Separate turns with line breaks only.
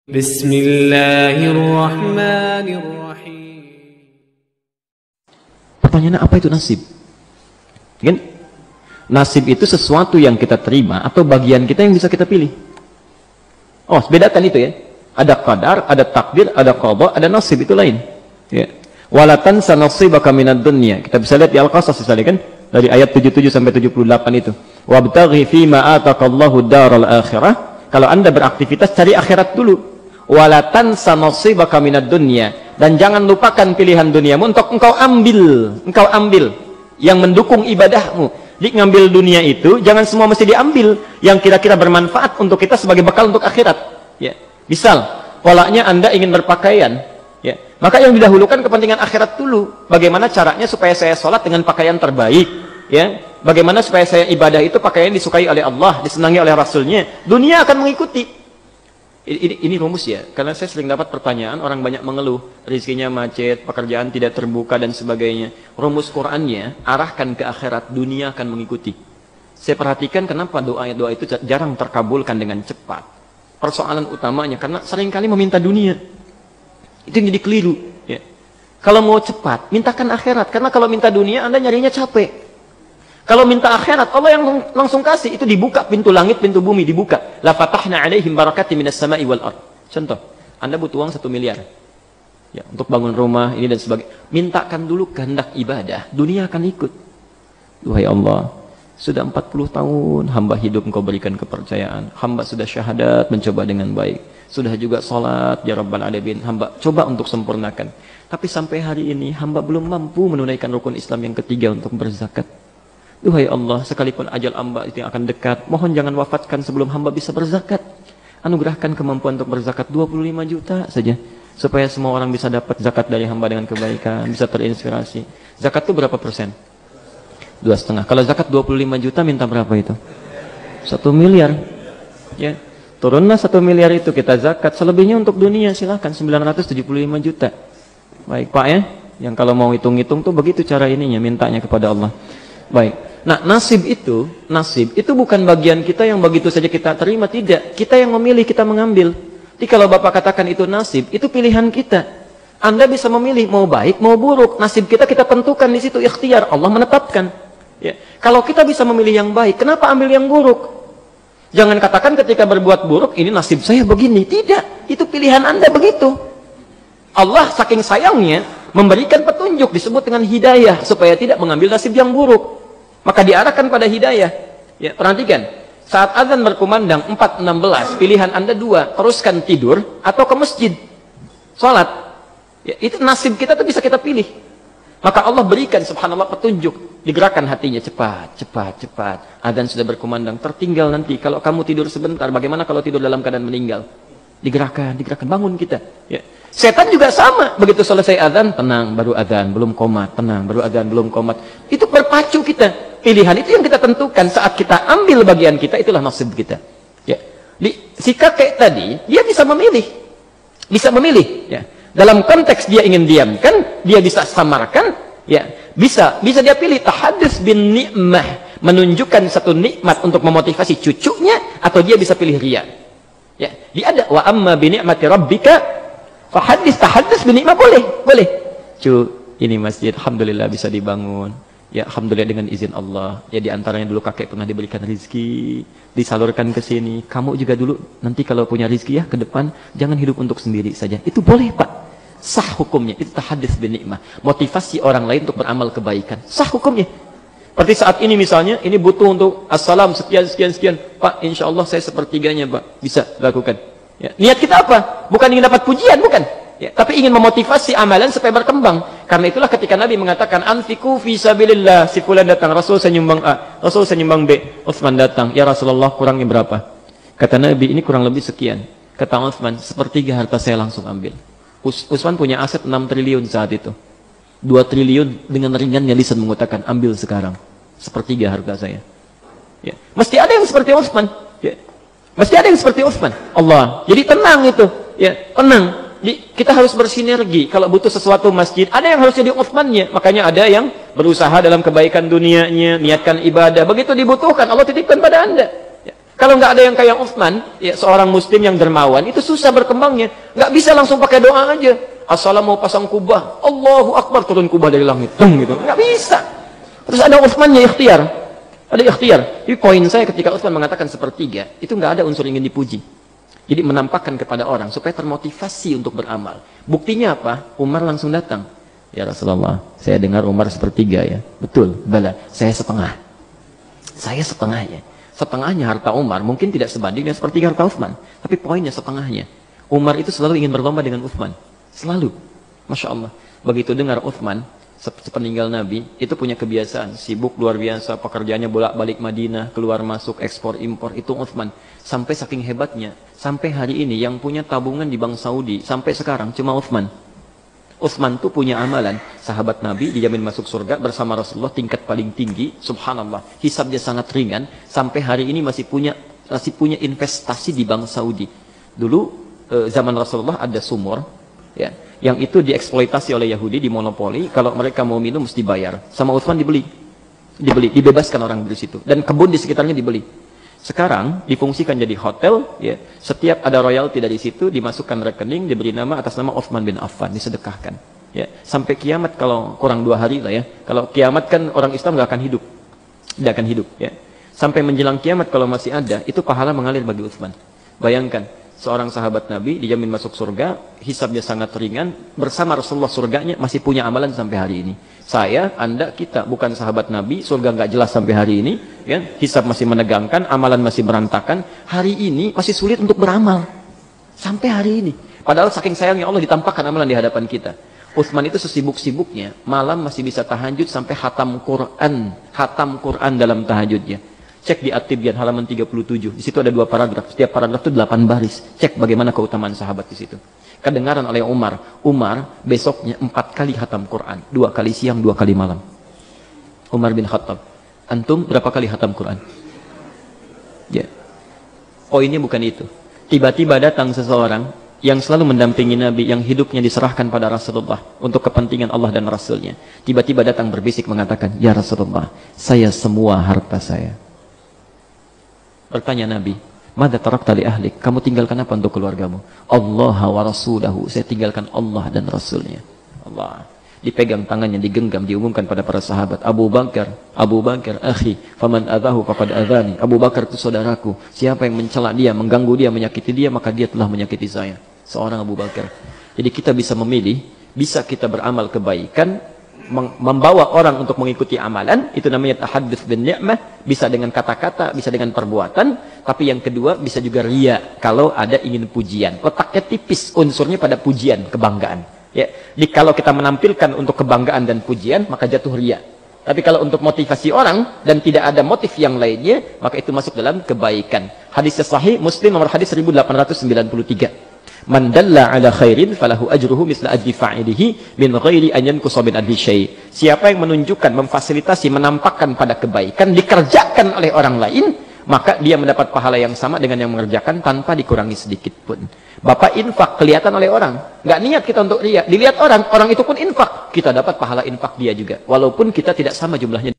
Bismillahirrahmanirrahim.
Pertanyaannya, apa itu nasib? Kan? Nasib itu sesuatu yang kita terima atau bagian kita yang bisa kita pilih. Oh, bedakan itu ya. Ada qadar, ada takdir, ada qada, ada nasib, itu lain. Ya. Wala tansa nasibaka minad dunya. Kita bisa lihat di Al-Qasas misalnya kan, dari ayat 77 sampai 78 itu. Wabtaghi fima ataqallahu daral akhirah. Kalau Anda beraktivitas, cari akhirat dulu. Wala tansa nasibaka minad dunya, dan jangan lupakan pilihan duniamu untuk engkau ambil yang mendukung ibadahmu. Jadi ngambil dunia itu jangan semua mesti diambil, yang kira-kira bermanfaat untuk kita sebagai bekal untuk akhirat. Ya. Misal polanya Anda ingin berpakaian, ya, maka yang didahulukan kepentingan akhirat dulu. Bagaimana caranya supaya saya sholat dengan pakaian terbaik, ya, bagaimana supaya saya ibadah itu pakaian disukai oleh Allah, disenangi oleh Rasulnya. Dunia akan mengikuti. Ini rumus ya, karena saya sering dapat pertanyaan, orang banyak mengeluh, rezekinya macet, pekerjaan tidak terbuka dan sebagainya. Rumus Qur'annya, arahkan ke akhirat, dunia akan mengikuti. Saya perhatikan kenapa doa itu jarang terkabulkan dengan cepat. Persoalan utamanya, karena seringkali meminta dunia. Itu yang jadi keliru. Ya. Kalau mau cepat, mintakan akhirat, karena kalau minta dunia, Anda nyarinya capek. Kalau minta akhirat, Allah yang langsung kasih. Itu dibuka pintu langit, pintu bumi dibuka. La fatahna alaihim barakati minas sama'i wal ard. Contoh, Anda butuh uang 1 miliar. Ya, untuk bangun rumah ini dan sebagainya. Mintakan dulu kehendak ibadah, dunia akan ikut. Duhai Allah, sudah 40 tahun hamba hidup Engkau berikan kepercayaan. Hamba sudah syahadat, mencoba dengan baik. Sudah juga salat, ya Rabbal Alamin. Hamba coba untuk sempurnakan. Tapi sampai hari ini hamba belum mampu menunaikan rukun Islam yang ketiga untuk berzakat. Duhai Allah, sekalipun ajal hamba itu yang akan dekat, mohon jangan wafatkan sebelum hamba bisa berzakat. Anugerahkan kemampuan untuk berzakat 25 juta saja, supaya semua orang bisa dapat zakat dari hamba dengan kebaikan, bisa terinspirasi. Zakat itu berapa persen? 2,5. Kalau zakat 25 juta, minta berapa itu? 1 miliar. Ya, turunlah 1 miliar itu kita zakat. Selebihnya untuk dunia, silahkan 975 juta. Baik Pak ya, yang kalau mau hitung-hitung tuh begitu cara ininya, mintanya kepada Allah. Baik. Nah, nasib itu bukan bagian kita yang begitu saja kita terima, tidak. Kita yang memilih, kita mengambil. Jadi kalau Bapak katakan itu nasib, itu pilihan kita. Anda bisa memilih mau baik, mau buruk. Nasib kita tentukan di situ, ikhtiar Allah menetapkan. Ya. Kalau kita bisa memilih yang baik, kenapa ambil yang buruk? Jangan katakan ketika berbuat buruk, ini nasib saya begini. Tidak, itu pilihan Anda begitu. Allah saking sayangnya memberikan petunjuk, disebut dengan hidayah, supaya tidak mengambil nasib yang buruk. Maka diarahkan pada hidayah. Ya, perhatikan, saat azan berkumandang 4.16, pilihan Anda 2, teruskan tidur atau ke masjid salat. Ya, itu nasib kita tuh bisa kita pilih. Maka Allah berikan subhanallah petunjuk, digerakkan hatinya, cepat. Azan sudah berkumandang, tertinggal nanti kalau kamu tidur sebentar, bagaimana kalau tidur dalam keadaan meninggal? Digerakkan, bangun kita. Ya. Setan juga sama, begitu selesai azan, tenang, baru azan, belum komat, tenang, baru azan, belum komat. Itu berpacu kita. Pilihan itu yang kita tentukan, saat kita ambil bagian kita, itulah nasib kita. Ya. Si kakek tadi, dia bisa memilih. Ya. Dalam konteks dia ingin diamkan, dia bisa samarkan, ya. Bisa dia pilih tahadus bin ni'mah, menunjukkan satu nikmat untuk memotivasi cucunya, atau dia bisa pilih riya. Ya, dia ada wa amma bi ni'mati rabbika tahadus bi ni'mah, boleh. Ini masjid alhamdulillah bisa dibangun. Ya, alhamdulillah dengan izin Allah. Ya, di antaranya dulu kakek pernah diberikan rezeki, disalurkan ke sini. Kamu juga dulu nanti kalau punya rezeki ya ke depan, jangan hidup untuk sendiri saja. Itu boleh, Pak. Sah hukumnya. Itu tahadus bi ni'mah. Motivasi orang lain untuk beramal kebaikan. Sah hukumnya. Seperti saat ini misalnya, ini butuh untuk assalam sekian. Pak, insya Allah saya sepertiganya, Pak. Bisa lakukan. Ya. Niat kita apa? Bukan ingin dapat pujian, bukan. Ya. Tapi ingin memotivasi amalan supaya berkembang. Karena itulah ketika Nabi mengatakan, anfiku fi sabilillah, si fulan datang, Rasul saya nyumbang A, Rasul saya nyumbang B, Utsman datang, ya Rasulullah kurangnya berapa? Kata Nabi, ini kurang lebih sekian. Kata Utsman, 1/3 harta saya langsung ambil. Utsman punya aset 6 triliun saat itu. 2 triliun dengan ringannya lisan mengatakan, ambil sekarang 1/3 harga saya. Ya. Mesti ada yang seperti Utsman. Ya. Mesti ada yang seperti Utsman. Allah. Jadi tenang itu. Ya, tenang. Jadi kita harus bersinergi. Kalau butuh sesuatu masjid, ada yang harus jadi Utsmannya. Makanya ada yang berusaha dalam kebaikan dunianya, niatkan ibadah. Begitu dibutuhkan, Allah titipkan pada Anda. Ya. Kalau nggak ada yang kayak Utsman, ya seorang muslim yang dermawan, itu susah berkembangnya. Nggak bisa langsung pakai doa aja. Assalam mau pasang kubah, Allahu Akbar, turun kubah dari langit. Gitu. Nggak bisa. Terus ada Utsmannya ikhtiar. Ada ikhtiar. Jadi poin saya ketika Utsman mengatakan sepertiga, itu nggak ada unsur ingin dipuji. Jadi menampakkan kepada orang supaya termotivasi untuk beramal. Buktinya apa? Umar langsung datang. Ya Rasulullah, saya dengar Umar sepertiga ya. Betul, bala, saya setengah. Saya setengahnya. Setengahnya harta Umar mungkin tidak sebanding dengan sepertiga harta Utsman, tapi poinnya setengahnya. Umar itu selalu ingin berlomba dengan Utsman, selalu. Masya Allah. Begitu dengar Utsman sepeninggal Nabi itu punya kebiasaan sibuk luar biasa, pekerjaannya bolak-balik Madinah, keluar masuk, ekspor impor, itu Utsman. Sampai saking hebatnya, sampai hari ini yang punya tabungan di Bank Saudi sampai sekarang cuma Utsman. Utsman tuh punya amalan, sahabat Nabi dijamin masuk surga bersama Rasulullah tingkat paling tinggi, subhanallah, hisabnya sangat ringan, sampai hari ini masih punya investasi di Bank Saudi. Dulu zaman Rasulullah ada sumur, ya, yang itu dieksploitasi oleh Yahudi, dimonopoli, kalau mereka mau minum mesti bayar. Sama Utsman dibebaskan orang di situ, dan kebun di sekitarnya dibeli. Sekarang difungsikan jadi hotel, ya. Setiap ada royalti dari situ dimasukkan rekening, diberi nama atas nama Utsman bin Affan, disedekahkan. Ya, sampai kiamat kalau kurang 2 hari lah ya. Kalau kiamat kan orang Islam nggak akan hidup, tidak akan hidup. Ya. Sampai menjelang kiamat kalau masih ada, itu pahala mengalir bagi Utsman. Bayangkan, seorang sahabat Nabi dijamin masuk surga, hisabnya sangat ringan, bersama Rasulullah surganya masih punya amalan sampai hari ini. Saya, Anda, kita bukan sahabat Nabi, surga nggak jelas sampai hari ini, ya, hisab masih menegangkan, amalan masih berantakan, hari ini masih sulit untuk beramal. Sampai hari ini. Padahal saking sayangnya Allah ditampakkan amalan di hadapan kita. Utsman itu sesibuk-sibuknya, malam masih bisa tahajud sampai khatam Quran dalam tahajudnya. Cek di At-Tibyan halaman 37. Di situ ada 2 paragraf. Setiap paragraf itu 8 baris. Cek bagaimana keutamaan sahabat di situ. Kedengaran oleh Umar. Umar besoknya 4 kali khatam Quran. 2 kali siang, 2 kali malam. Umar bin Khattab. Antum berapa kali khatam Quran? Ya. Poinnya bukan itu. Tiba-tiba datang seseorang yang selalu mendampingi Nabi, yang hidupnya diserahkan pada Rasulullah untuk kepentingan Allah dan Rasulnya. Tiba-tiba datang berbisik mengatakan, ya Rasulullah, saya semua harta saya. Bertanya Nabi, "Madza tarakta li ahlik?" Kamu tinggalkan apa untuk keluargamu? Allah wa rasulahu. Saya tinggalkan Allah dan Rasulnya. Allah. Dipegang tangannya, digenggam, diumumkan pada para sahabat. Abu Bakar, akhi, faman adahu faqad adhani. Abu Bakar itu saudaraku. Siapa yang mencela dia, mengganggu dia, menyakiti dia, maka dia telah menyakiti saya. Seorang Abu Bakar. Jadi kita bisa memilih, bisa kita beramal kebaikan, membawa orang untuk mengikuti amalan, itu namanya tahaddits bin ni'mah, bisa dengan kata-kata, bisa dengan perbuatan, tapi yang kedua bisa juga riya, kalau ada ingin pujian. Letaknya tipis unsurnya pada pujian, kebanggaan. Ya, jadi kalau kita menampilkan untuk kebanggaan dan pujian, maka jatuh riya. Tapi kalau untuk motivasi orang dan tidak ada motif yang lainnya, maka itu masuk dalam kebaikan. Hadisnya sahih, Muslim nomor hadis 1893. Man dalla ala khairin falahu ajruhu misla ajri fa'ilihi min ghairi an yanqusa min adli syai'. Siapa yang menunjukkan, memfasilitasi, menampakkan pada kebaikan dikerjakan oleh orang lain, maka dia mendapat pahala yang sama dengan yang mengerjakan tanpa dikurangi sedikit pun. Bapak infak kelihatan oleh orang, nggak niat kita untuk riya, dilihat orang, orang itu pun infak, kita dapat pahala infak dia juga, walaupun kita tidak sama jumlahnya